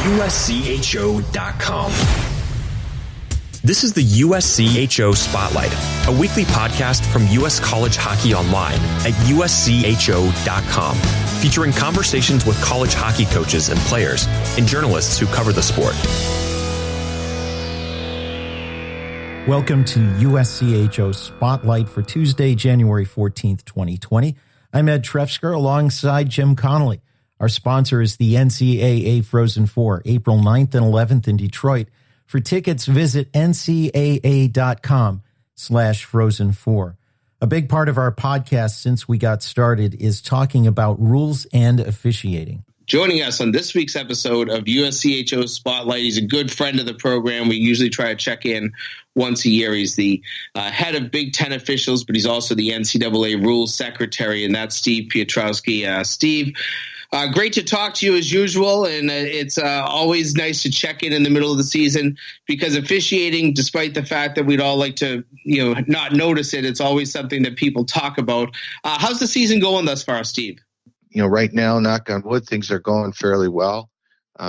USCHO.com. This is the USCHO Spotlight, a weekly podcast from U.S. College Hockey Online at USCHO.com, featuring conversations with college hockey coaches and players and journalists who cover the sport. Welcome to USCHO Spotlight for Tuesday, January 14th, 2020. I'm Ed Trefzger alongside Jim Connelly. Our sponsor is the NCAA Frozen Four, April 9th and 11th in Detroit. For tickets, visit ncaa.com/Frozen4. A big part of our podcast since we got started is talking about rules and officiating. Joining us on this week's episode of USCHO Spotlight, he's a good friend of the program. We usually try to check in once a year. He's the head of Big Ten officials, but he's also the NCAA rules secretary, and that's Steve Piotrowski. Steve, great to talk to you as usual, and it's always nice to check in the middle of the season because officiating, despite the fact that we'd all like to, not notice it, it's always something that people talk about. How's the season going thus far, Steve? Right now, knock on wood, things are going fairly well. We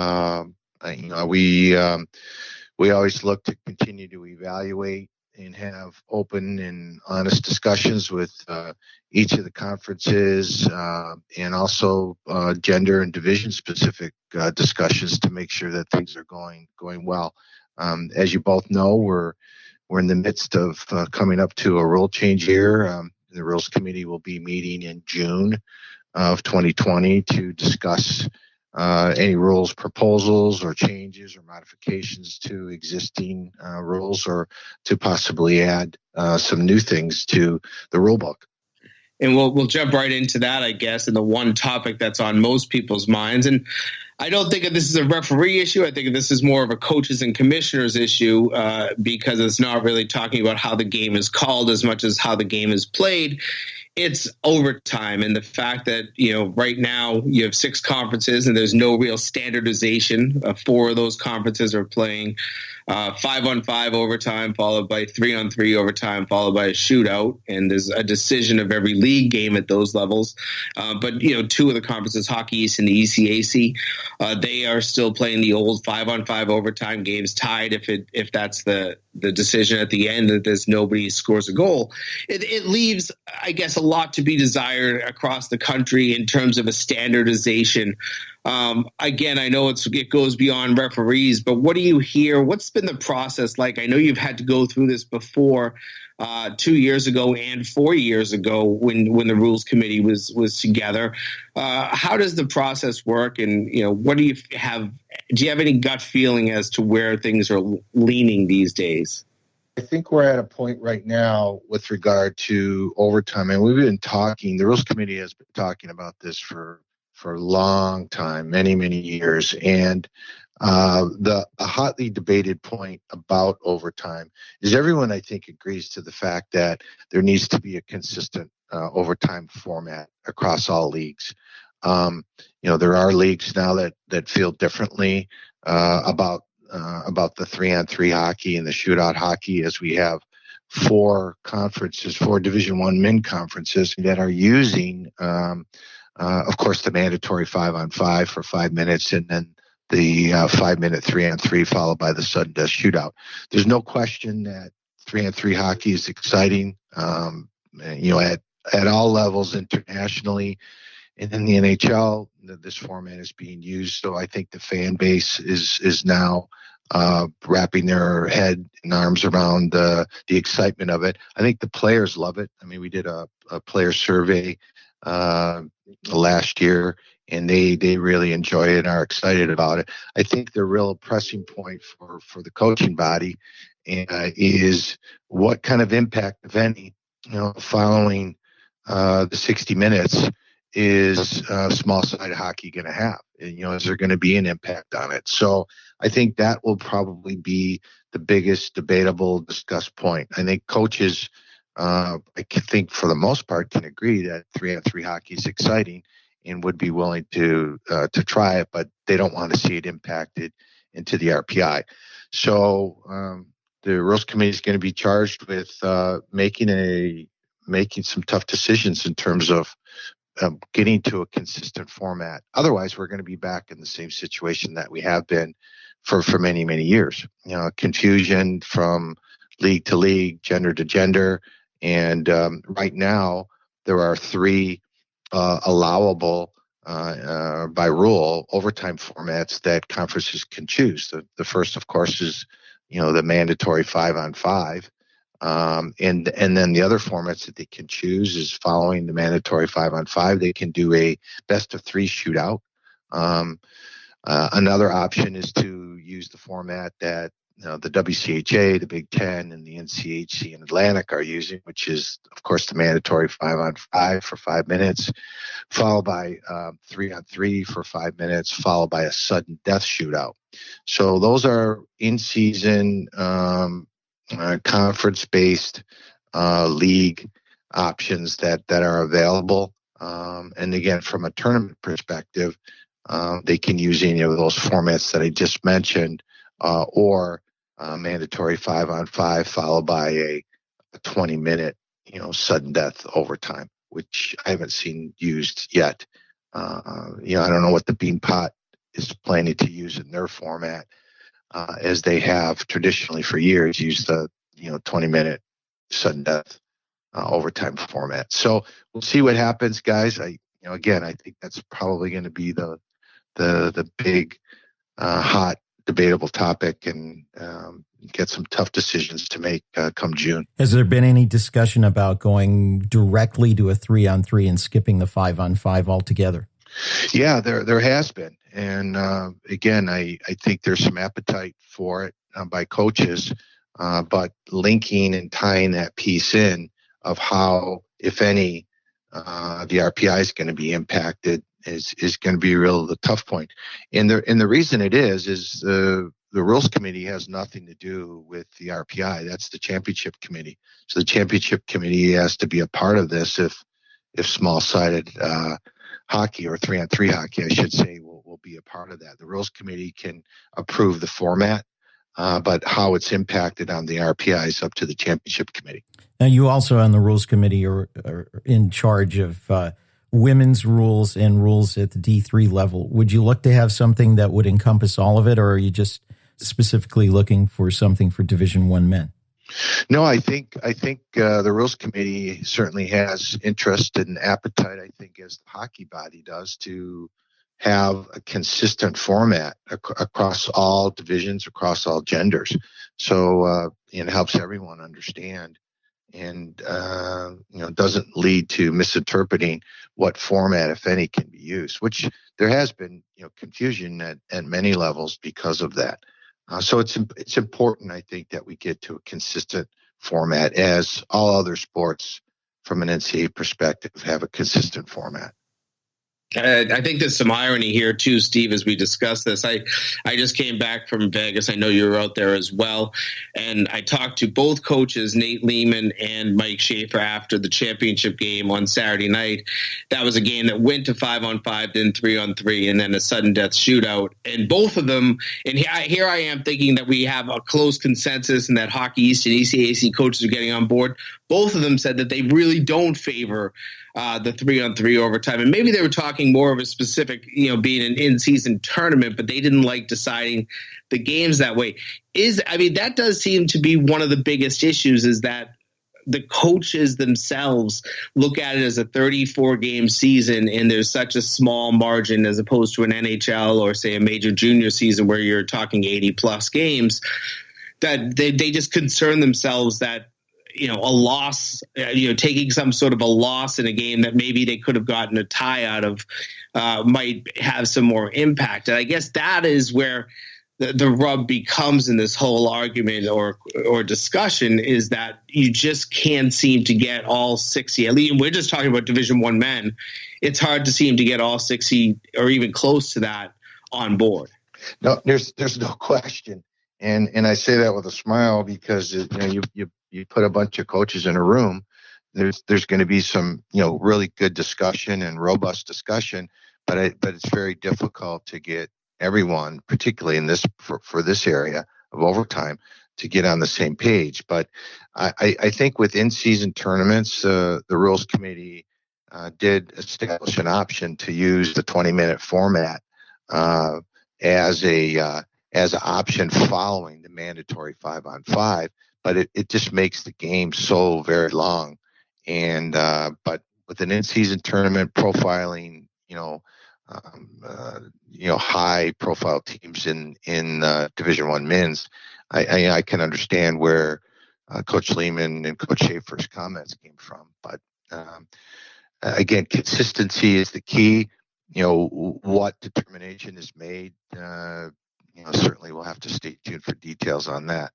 always look to continue to evaluate and have open and honest discussions with each of the conferences and also gender and division specific discussions to make sure that things are going well. As you both know, we're in the midst of coming up to a rule change year. The Rules Committee will be meeting in June of 2020 to discuss any rules proposals or changes or modifications to existing rules, or to possibly add some new things to the rulebook. And we'll jump right into that, I guess, and the one topic that's on most people's minds. And I don't think of this as a referee issue. I think of this as more of a coaches and commissioners issue because it's not really talking about how the game is called as much as how the game is played. It's overtime, and the fact that, right now you have 6 conferences and there's no real standardization. 4 of those conferences are playing 5-on-5 overtime, followed by 3-on-3 overtime, followed by a shootout. And there's a decision of every league game at those levels. But 2 of the conferences, Hockey East and the ECAC, they are still playing the old 5-on-5 overtime games tied if that's the decision at the end that there's nobody scores a goal. It leaves, I guess, a lot to be desired across the country in terms of a standardization. Again, I know it goes beyond referees, but what do you hear? What's been the process like? I know you've had to go through this before 2 years ago and 4 years ago when the Rules Committee was together. How does the process work? And, what do you have? Do you have any gut feeling as to where things are leaning these days? I think we're at a point right now with regard to overtime, and we've been talking, the Rules Committee has been talking about this for a long time, many, many years. And the hotly debated point about overtime is everyone, I think, agrees to the fact that there needs to be a consistent overtime format across all leagues. There are leagues now that feel differently about the 3-on-3 hockey and the shootout hockey, as we have 4 conferences, 4 Division I men conferences that are using, of course, the mandatory 5-on-5 for 5 minutes, and then the 5-minute 3-on-3 followed by the sudden death shootout. There's no question that 3-on-3 hockey is exciting, at all levels internationally. And in the NHL, this format is being used. So I think the fan base is now wrapping their head and arms around the excitement of it. I think the players love it. I mean, we did a player survey last year, and they really enjoy it and are excited about it. I think the real pressing point for the coaching body is what kind of impact, if any, following the 60 minutes is small-sided hockey going to have? Is there going to be an impact on it? So I think that will probably be the biggest debatable discussed point. I think coaches, I think for the most part, can agree that 3-on-3 hockey is exciting and would be willing to try it, but they don't want to see it impacted into the RPI. So the Rules Committee is going to be charged with making some tough decisions in terms of getting to a consistent format. Otherwise, we're going to be back in the same situation that we have been for many, many years. Confusion from league to league, gender to gender. And right now, there are three allowable by rule overtime formats that conferences can choose. The first, of course, is the mandatory 5-on-5, and then the other formats that they can choose is following the mandatory 5-on-5. They can do a best of three shootout. Another option is to use the format that the WCHA, the Big Ten, and the NCHC and Atlantic are using, which is, of course, the mandatory 5-on-5 for 5 minutes, followed by 3-on-3 for 5 minutes, followed by a sudden death shootout. So those are in-season conference-based league options that are available. And again, from a tournament perspective, they can use any of those formats that I just mentioned, or mandatory 5-on-5 followed by a 20-minute, sudden death overtime, which I haven't seen used yet. I don't know what the Beanpot is planning to use in their format, as they have traditionally for years used the 20-minute sudden death overtime format. So we'll see what happens, guys. I think that's probably going to be the big hot debatable topic, and get some tough decisions to make come June. Has there been any discussion about going directly to a 3-on-3 and skipping the 5-on-5 altogether? Yeah, there has been. And again, I think there's some appetite for it by coaches, but linking and tying that piece in of how, if any, the RPI is going to be impacted is going to be the tough point. And the reason it is the Rules Committee has nothing to do with the RPI. That's the Championship Committee. So the Championship Committee has to be a part of this if small-sided hockey, or 3-on-3 hockey, I should say, will be a part of that. The Rules Committee can approve the format, but how it's impacted on the RPI is up to the Championship Committee. Now, you also on the Rules Committee are in charge of women's rules and rules at the D3 level. Would you look to have something that would encompass all of it, or are you just specifically looking for something for Division I men? No, I think the Rules Committee certainly has interest and appetite, I think, as the hockey body does, to have a consistent format across all divisions, across all genders. So it helps everyone understand, and doesn't lead to misinterpreting what format, if any, can be used, which there has been confusion at many levels because of that. So it's important, I think, that we get to a consistent format, as all other sports from an NCAA perspective have a consistent format. I think there's some irony here too, Steve, as we discuss this. I just came back from Vegas. I know you were out there as well. And I talked to both coaches, Nate Lehman and Mike Schaefer, after the championship game on Saturday night. That was a game that went to 5-on-5, then 3-on-3, and then a sudden death shootout. And both of them, and here I am thinking that we have a close consensus and that Hockey East and ECAC coaches are getting on board. Both of them said that they really don't favor the 3-on-3 overtime. And maybe they were talking more of a specific, being an in-season tournament, but they didn't like deciding the games that way. That does seem to be one of the biggest issues, is that the coaches themselves look at it as a 34-game season, and there's such a small margin as opposed to an NHL or, say, a major junior season where you're talking 80-plus games, that they just concern themselves that a loss, taking some sort of a loss in a game that maybe they could have gotten a tie out of might have some more impact. And I guess that is where the rub becomes in this whole argument or discussion, is that you just can't seem to get all 60. At least we're just talking about Division I men. It's hard to seem to get all 60 or even close to that on board. No, there's no question. And I say that with a smile, because you put a bunch of coaches in a room, there's going to be some really good discussion and robust discussion, but it's very difficult to get everyone, particularly in this for this area of overtime, to get on the same page. But I think with in-season tournaments, the Rules Committee did establish an option to use the 20-minute format as an option following the mandatory 5-on-5, but it just makes the game so very long. And but with an in-season tournament profiling, high-profile teams in Division I men's, I can understand where Coach Lehman and Coach Schaefer's comments came from. But again, consistency is the key. What determination is made, certainly we'll have to stay tuned for details on that.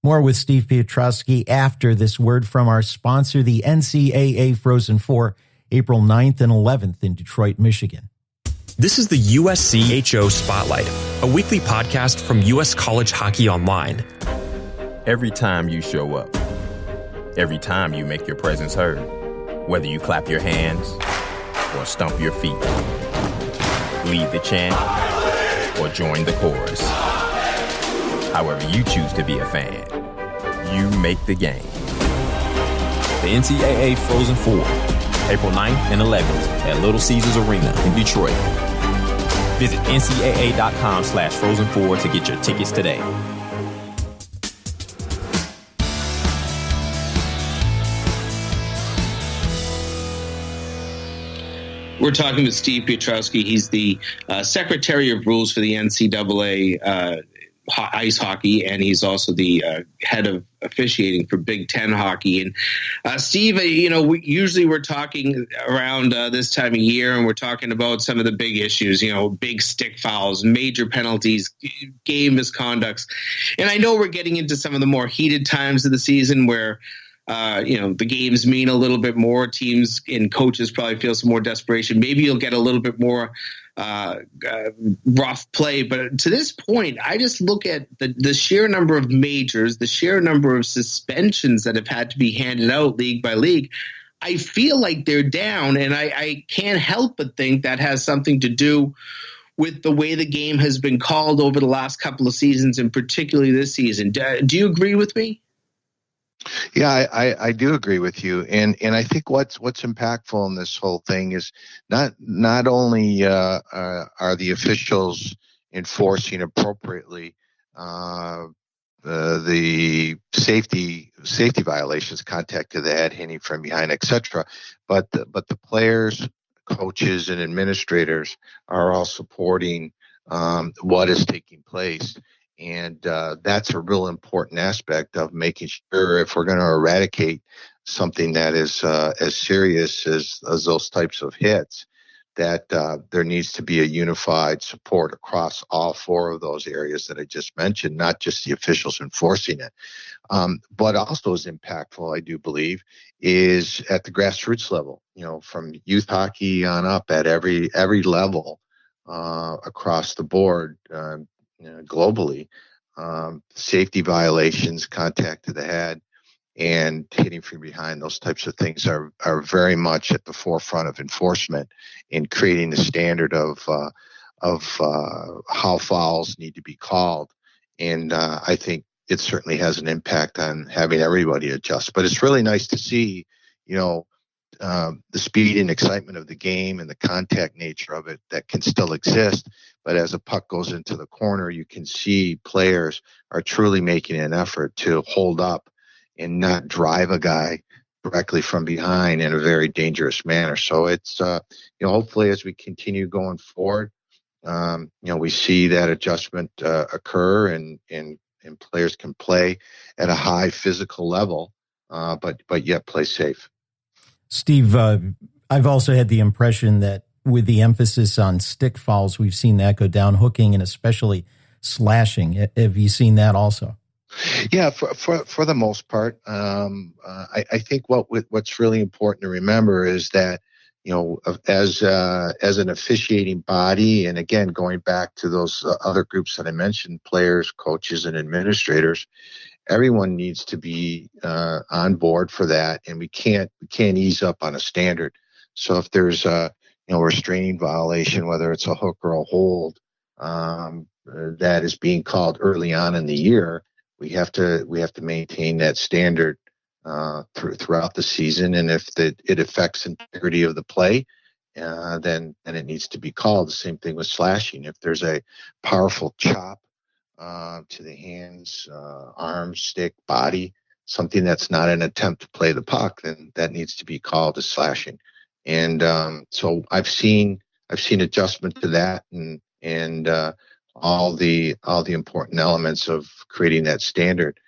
More with Steve Piotrowski after this word from our sponsor, the NCAA Frozen Four, April 9th and 11th in Detroit, Michigan. This is the USCHO Spotlight, a weekly podcast from U.S. College Hockey Online. Every time you show up, every time you make your presence heard, whether you clap your hands or stomp your feet, lead the chant or join the chorus. However you choose to be a fan, you make the game. The NCAA Frozen Four, April 9th and 11th at Little Caesars Arena in Detroit. Visit ncaa.com/Frozen4 to get your tickets today. We're talking with Steve Piotrowski. He's the Secretary of Rules for the NCAA ice hockey, and he's also the head of officiating for Big Ten hockey. And Steve, we're talking around this time of year, and we're talking about some of the big issues, big stick fouls, major penalties, game misconducts. And I know we're getting into some of the more heated times of the season where the games mean a little bit more. Teams and coaches probably feel some more desperation. Maybe you'll get a little bit more rough play. But to this point, I just look at the sheer number of majors, the sheer number of suspensions that have had to be handed out league by league. I feel like they're down, and I can't help but think that has something to do with the way the game has been called over the last couple of seasons, and particularly this season. Do you agree with me? Yeah, I do agree with you, and I think what's impactful in this whole thing is not only are the officials enforcing appropriately the safety violations, contact to the head, hitting from behind, etc., but the players, coaches, and administrators are all supporting what is taking place. And that's a real important aspect of making sure, if we're going to eradicate something that is as serious as those types of hits, that there needs to be a unified support across all four of those areas that I just mentioned, not just the officials enforcing it. But also is impactful, I do believe, is at the grassroots level, from youth hockey on up at every level across the board. Globally, safety violations, contact to the head, and hitting from behind, those types of things are very much at the forefront of enforcement in creating the standard of how fouls need to be called. And I think it certainly has an impact on having everybody adjust. But it's really nice to see, the speed and excitement of the game and the contact nature of it that can still exist. But as a puck goes into the corner, you can see players are truly making an effort to hold up and not drive a guy directly from behind in a very dangerous manner. So it's, hopefully as we continue going forward, we see that adjustment occur and players can play at a high physical level, but yet play safe. Steve, I've also had the impression that with the emphasis on stick fouls, we've seen that go down, hooking and especially slashing. Have you seen that also? Yeah, for the most part, I think what's really important to remember is that, as an officiating body, and again going back to those other groups that I mentioned, players, coaches, and administrators, everyone needs to be on board for that, and we can't ease up on a standard. So if there's a restraining violation, whether it's a hook or a hold, that is being called early on in the year, we have to maintain that standard throughout the season. And if it affects integrity of the play, then it needs to be called. The same thing with slashing. If there's a powerful chop to the hands, arms, stick, body, something that's not an attempt to play the puck, then that needs to be called as slashing. And so I've seen adjustment to that, and all the important elements of creating that standard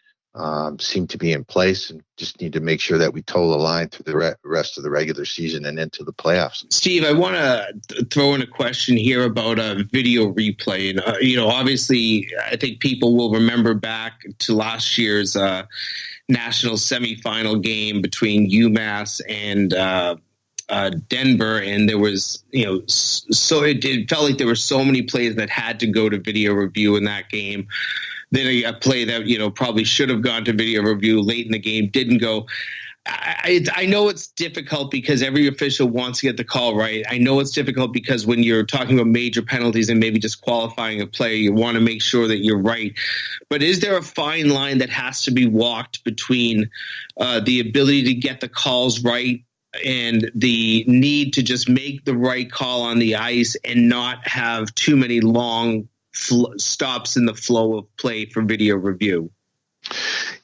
seem to be in place, and just need to make sure that we toe the line through the rest of the regular season and into the playoffs. Steve, I want to throw in a question here about video replay. And, obviously, I think people will remember back to last year's national semifinal game between UMass and Denver, and there was, so it felt like there were so many plays that had to go to video review in that game. Then a play that, probably should have gone to video review late in the game didn't go. I know it's difficult because every official wants to get the call right. I know it's difficult because when you're talking about major penalties and maybe just qualifying a play, you want to make sure that you're right. But is there a fine line that has to be walked between the ability to get the calls right and the need to just make the right call on the ice and not have too many long stops in the flow of play for video review?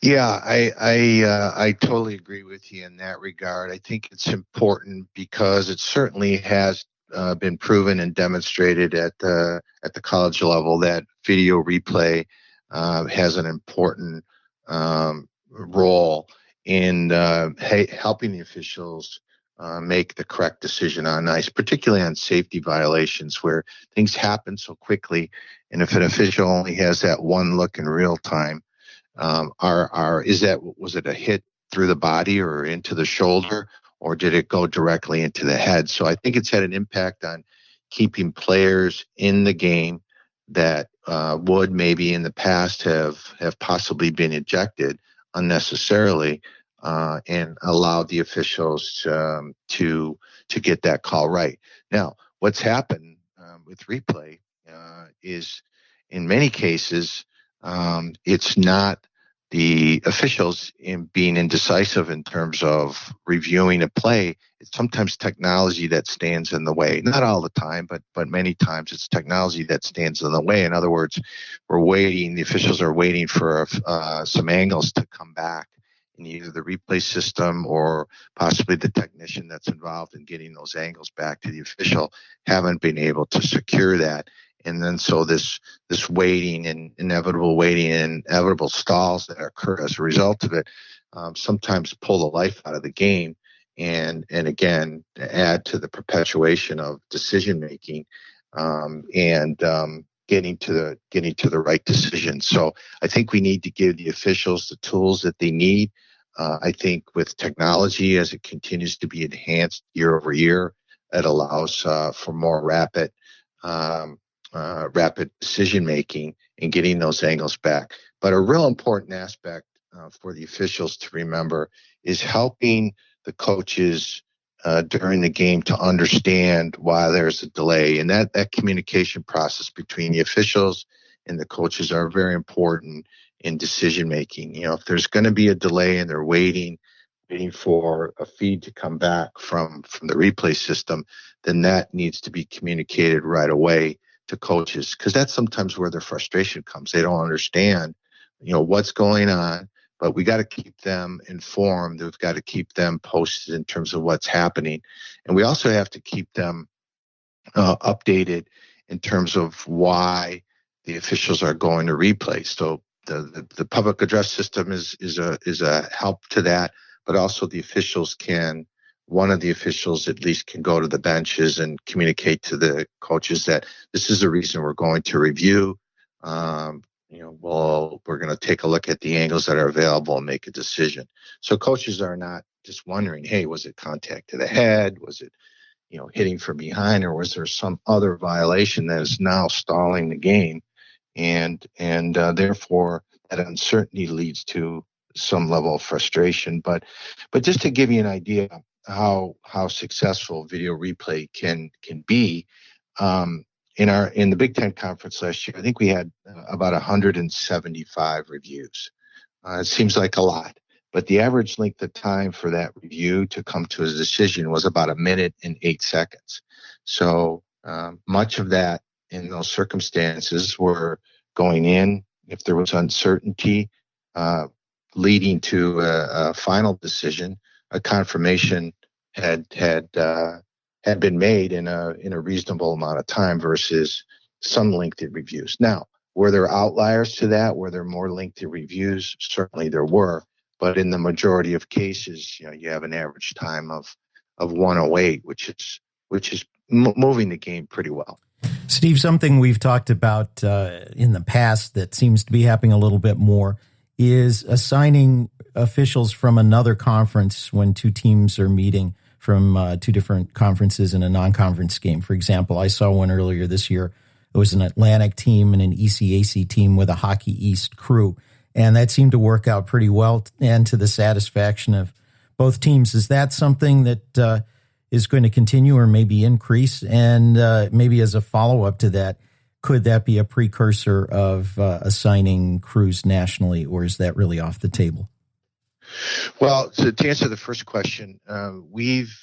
Yeah, I totally agree with you in that regard. I think it's important because it certainly has been proven and demonstrated at the college level that video replay has an important role in helping the officials make the correct decision on ice, particularly on safety violations where things happen so quickly. And if an official only has that one look in real time, was it a hit through the body or into the shoulder, or did it go directly into the head? So I think it's had an impact on keeping players in the game that would maybe in the past have possibly been ejected unnecessarily, and allowed the officials to get that call right. Now, what's happened with replay is in many cases it's not the officials in being indecisive in terms of reviewing a play. It's sometimes technology that stands in the way. Not all the time, but many times it's technology that stands in the way. In other words, the officials are waiting for some angles to come back in either the replay system or possibly the technician that's involved in getting those angles back to the official haven't been able to secure that. And then so this waiting and inevitable stalls that occur as a result of it sometimes pull the life out of the game and again add to the perpetuation of decision making and getting to the right decision. So I think we need to give the officials the tools that they need. I think with technology, as it continues to be enhanced year over year, it allows for more rapid decision making and getting those angles back. But a real important aspect for the officials to remember is helping the coaches during the game to understand why there's a delay, and that communication process between the officials and the coaches are very important in decision making. If there's going to be a delay and they're waiting for a feed to come back from the replay system, then that needs to be communicated right away to coaches, because that's sometimes where their frustration comes. They don't understand, what's going on, but we got to keep them informed. We've got to keep them posted in terms of what's happening. And we also have to keep them updated in terms of why the officials are going to replay. So the public address system is a help to that, but also one of the officials at least can go to the benches and communicate to the coaches that this is the reason we're going to review. We're going to take a look at the angles that are available and make a decision. So coaches are not just wondering, hey, was it contact to the head? Was it, hitting from behind, or was there some other violation that is now stalling the game? And therefore that uncertainty leads to some level of frustration. But just to give you an idea how successful video replay can be, in the Big Ten Conference last year, I think we had about 175 reviews. It seems like a lot, but the average length of time for that review to come to a decision was about 1 minute and 8 seconds. So much of that in those circumstances were going in, if there was uncertainty, leading to a final decision, a confirmation had been made in a reasonable amount of time versus some lengthy reviews. Now, were there outliers to that? Were there more lengthy reviews? Certainly there were, but in the majority of cases, you have an average time of 1:08, which is moving the game pretty well. Steve, something we've talked about in the past that seems to be happening a little bit more is assigning officials from another conference when two teams are meeting from two different conferences in a non-conference game. For example, I saw one earlier this year. It was an Atlantic team and an ECAC team with a Hockey East crew, and that seemed to work out pretty well and to the satisfaction of both teams. Is that something that is going to continue or maybe increase? And maybe as a follow-up to that, could that be a precursor of assigning crews nationally, or is that really off the table? Well, to answer the first question, we've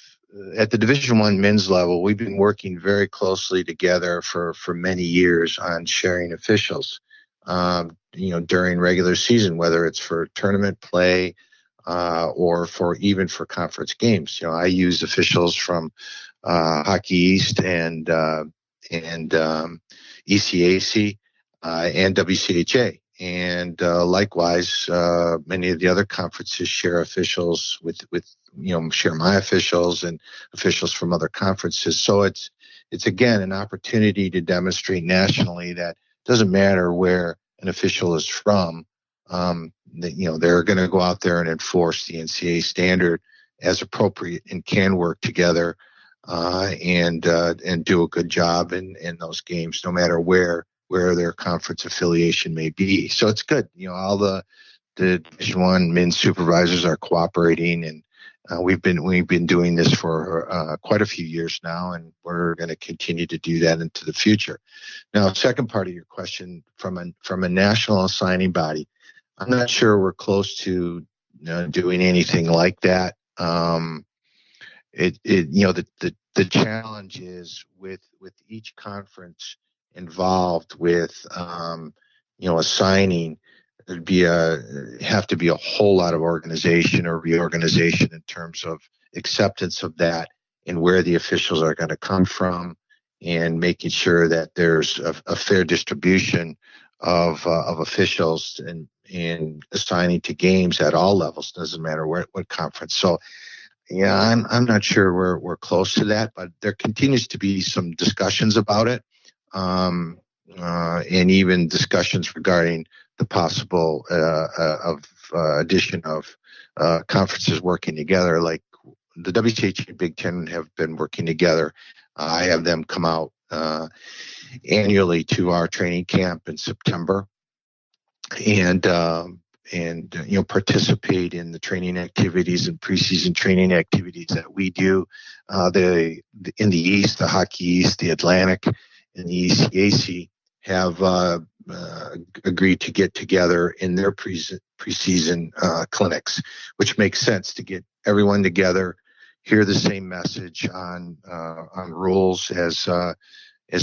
at the Division I men's level, we've been working very closely together for many years on sharing officials, during regular season, whether it's for tournament play or even for conference games. I use officials from Hockey East and ECAC and WCHA. And likewise, many of the other conferences share officials with share my officials and officials from other conferences. So it's again an opportunity to demonstrate nationally that it doesn't matter where an official is from, that they're going to go out there and enforce the NCAA standard as appropriate and can work together and do a good job in those games, no matter where their conference affiliation may be. So it's good. All the Division I men's supervisors are cooperating, and we've been doing this for quite a few years now, and we're going to continue to do that into the future. Now, second part of your question, from a national assigning body, I'm not sure we're close to doing anything like that. The challenge is with each conference involved with assigning, there'd have to be a whole lot of organization or reorganization in terms of acceptance of that and where the officials are going to come from, and making sure that there's a fair distribution of officials and assigning to games at all levels. Doesn't matter what conference. So yeah, I'm not sure we're close to that, but there continues to be some discussions about it. And even discussions regarding the possible addition of conferences working together, like the WCHA and Big Ten have been working together. I have them come out annually to our training camp in September, and participate in the training activities and preseason training activities that we do. In the East, the Hockey East, the Atlantic, and the ECAC have agreed to get together in their preseason clinics, which makes sense to get everyone together, hear the same message on rules as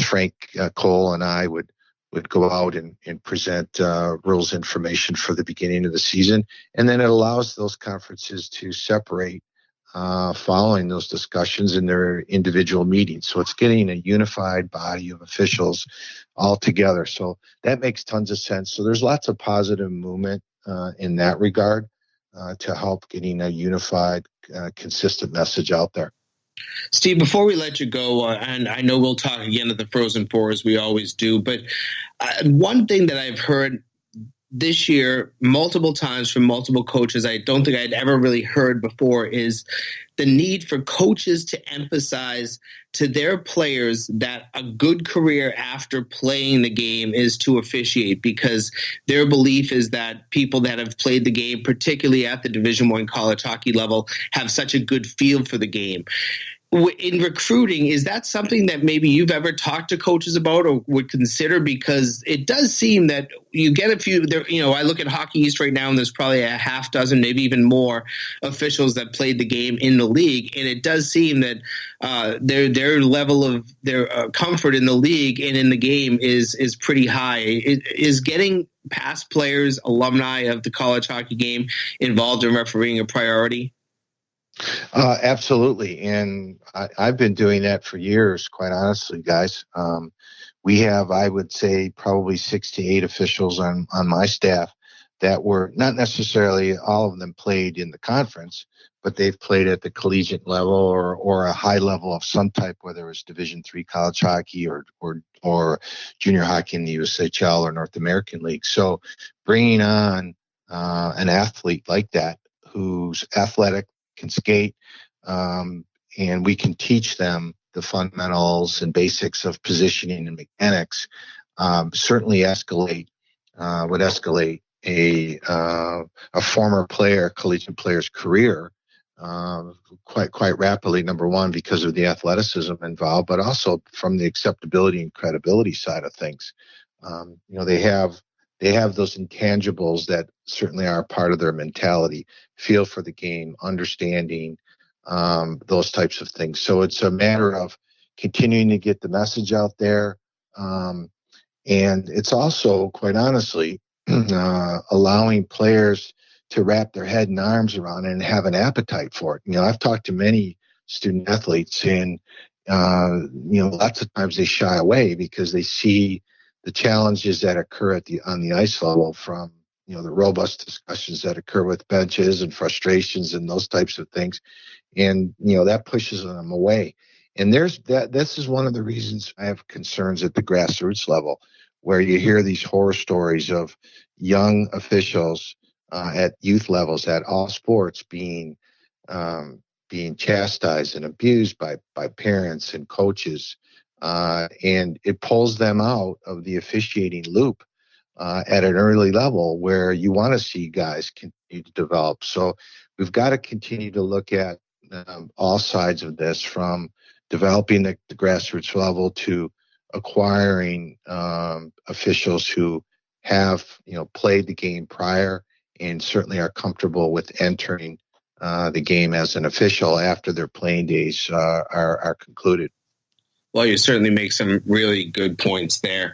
Frank Cole and I would go out and present rules information for the beginning of the season. And then it allows those conferences to separate following those discussions in their individual meetings. So it's getting a unified body of officials all together. So that makes tons of sense. So there's lots of positive movement in that regard to help getting a unified, consistent message out there. Steve, before we let you go, and I know we'll talk again at the Frozen Four as we always do, but one thing that I've heard this year multiple times from multiple coaches I don't think I'd ever really heard before is the need for coaches to emphasize to their players that a good career after playing the game is to officiate, because their belief is that people that have played the game, particularly at the Division I college hockey level, have such a good feel for the game. in recruiting, is that something that maybe you've ever talked to coaches about or would consider? Because it does seem that you get a few there. I look at Hockey East right now, and there's probably a half dozen, maybe even more officials that played the game in the league. And it does seem that their level of their comfort in the league and in the game is pretty high. Is getting past players, alumni of the college hockey game involved in refereeing a priority? Absolutely. And I've been doing that for years, quite honestly, guys. We have, I would say, probably 6 to 8 officials on my staff that were not necessarily all of them played in the conference, but they've played at the collegiate level or a high level of some type, whether it's Division III college hockey or junior hockey in the USHL or North American League. So bringing on an athlete like that who's athletic, can skate, and we can teach them the fundamentals and basics of positioning and mechanics, certainly would escalate a former collegiate player's career quite rapidly. Number one, because of the athleticism involved, but also from the acceptability and credibility side of things. They have those intangibles that certainly are part of their mentality, feel for the game, understanding those types of things. So it's a matter of continuing to get the message out there. And it's also, quite honestly, allowing players to wrap their head and arms around it and have an appetite for it. I've talked to many student athletes, and lots of times they shy away because they see the challenges that occur on the ice level, from the robust discussions that occur with benches and frustrations and those types of things, and that pushes them away. And this is one of the reasons I have concerns at the grassroots level, where you hear these horror stories of young officials at youth levels at all sports being chastised and abused by parents and coaches. And it pulls them out of the officiating loop at an early level where you want to see guys continue to develop. So we've got to continue to look at all sides of this, from developing the grassroots level to acquiring officials who have played the game prior and certainly are comfortable with entering the game as an official after their playing days are concluded. Well, you certainly make some really good points there.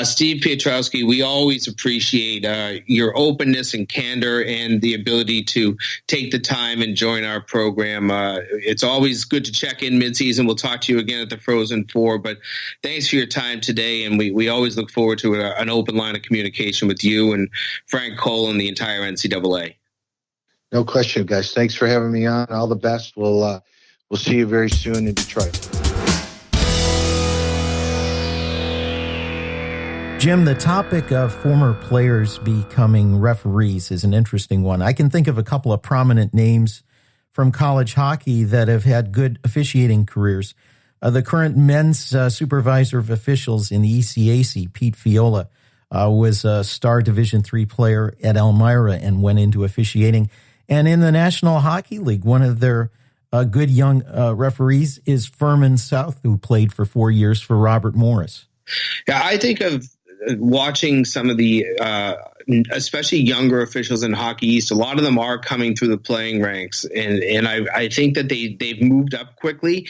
Steve Piotrowski, we always appreciate your openness and candor and the ability to take the time and join our program. It's always good to check in midseason. We'll talk to you again at the Frozen Four, but thanks for your time today. And we always look forward to an open line of communication with you and Frank Cole and the entire NCAA. No question, guys. Thanks for having me on. All the best. We'll see you very soon in Detroit. Jim, the topic of former players becoming referees is an interesting one. I can think of a couple of prominent names from college hockey that have had good officiating careers. The current men's supervisor of officials in the ECAC, Pete Fiola, was a star Division III player at Elmira and went into officiating. And in the National Hockey League, one of their good young referees is Furman South, who played for 4 years for Robert Morris. Yeah, I think of watching some of the, especially younger officials in Hockey East. A lot of them are coming through the playing ranks, and I think that they've moved up quickly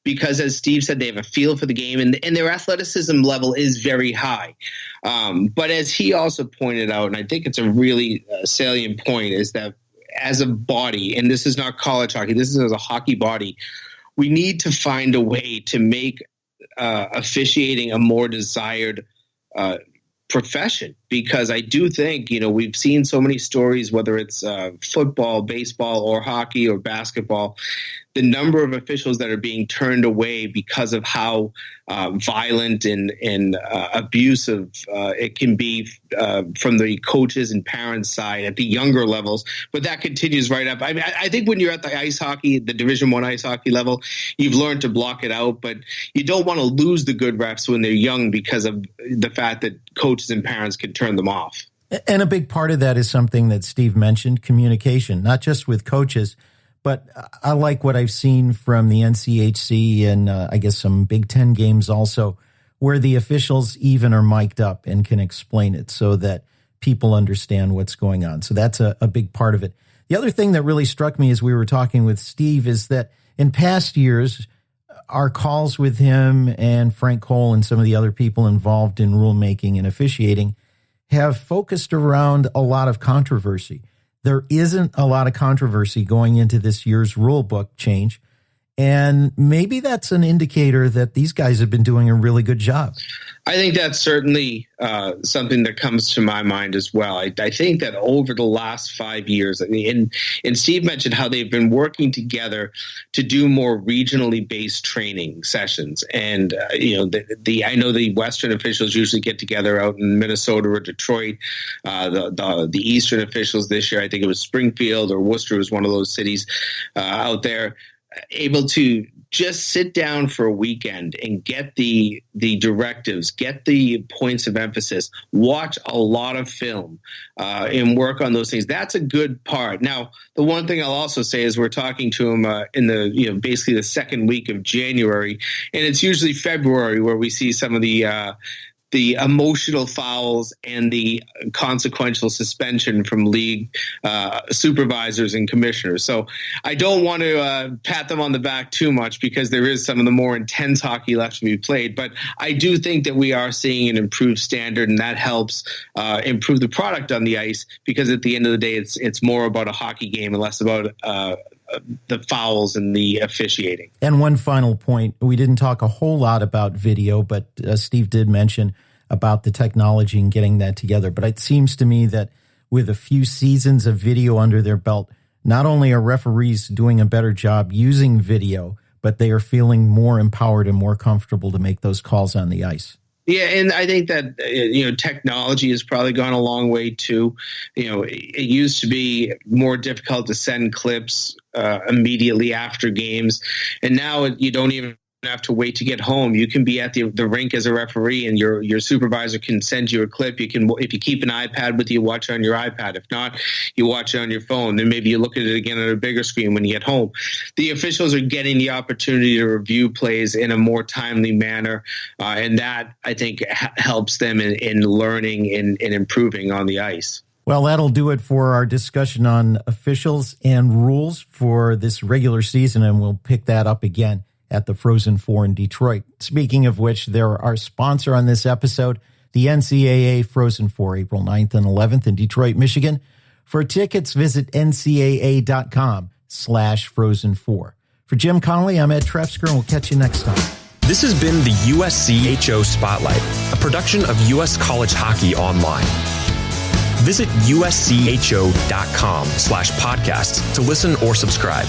because, as Steve said, they have a feel for the game, and their athleticism level is very high. But as he also pointed out, and I think it's a really salient point, is that as a body, and this is not college hockey, this is as a hockey body, we need to find a way to make officiating a more desired profession, because I do think, we've seen so many stories, whether it's football, baseball, or hockey or basketball, the number of officials that are being turned away because of how violent and abusive it can be from the coaches and parents' side at the younger levels. But that continues right up. I mean, I think when you're at the ice hockey, the Division I ice hockey level, you've learned to block it out. But you don't want to lose the good refs when they're young because of the fact that coaches and parents can turn them off. And a big part of that is something that Steve mentioned, communication, not just with coaches, But I like what I've seen from the NCHC and I guess some Big Ten games also, where the officials even are mic'd up and can explain it so that people understand what's going on. So that's a big part of it. The other thing that really struck me as we were talking with Steve is that in past years, our calls with him and Frank Cole and some of the other people involved in rulemaking and officiating have focused around a lot of controversy. There isn't a lot of controversy going into this year's rule book change. And maybe that's an indicator that these guys have been doing a really good job. I think that's certainly something that comes to my mind as well. I think that over the last 5 years, and Steve mentioned how they've been working together to do more regionally based training sessions. And I know the Western officials usually get together out in Minnesota or Detroit. The Eastern officials this year, I think it was Springfield or Worcester was one of those cities out there, able to just sit down for a weekend and get the directives, get the points of emphasis, watch a lot of film, and work on those things. That's a good part. Now, the one thing I'll also say is we're talking to him in the basically the second week of January, and it's usually February where we see some of the emotional fouls and the consequential suspension from league supervisors and commissioners. So I don't want to pat them on the back too much because there is some of the more intense hockey left to be played. But I do think that we are seeing an improved standard, and that helps improve the product on the ice because at the end of the day, it's more about a hockey game and less about the fouls and the officiating. And one final point, we didn't talk a whole lot about video, but Steve did mention about the technology and getting that together. But it seems to me that with a few seasons of video under their belt, not only are referees doing a better job using video, but they are feeling more empowered and more comfortable to make those calls on the ice. Yeah, and I think that technology has probably gone a long way too. It used to be more difficult to send clips immediately after games, and now you don't even have to wait to get home. You can be at the rink as a referee, and your supervisor can send you a clip. You can, if you keep an iPad with you, watch it on your iPad. If not, you watch it on your phone. Then maybe you look at it again on a bigger screen when you get home. The officials are getting the opportunity to review plays in a more timely manner, and that I think helps them in learning and improving on the ice. Well, that'll do it for our discussion on officials and rules for this regular season, and we'll pick that up again at the Frozen Four in Detroit. Speaking of which, they're our sponsor on this episode, the NCAA Frozen Four, April 9th and 11th in Detroit, Michigan. For tickets, visit ncaa.com/Frozen4. For Jim Connelly, I'm Ed Trefzger, and we'll catch you next time. This has been the USCHO Spotlight, a production of U.S. College Hockey Online. Visit uscho.com/podcasts to listen or subscribe.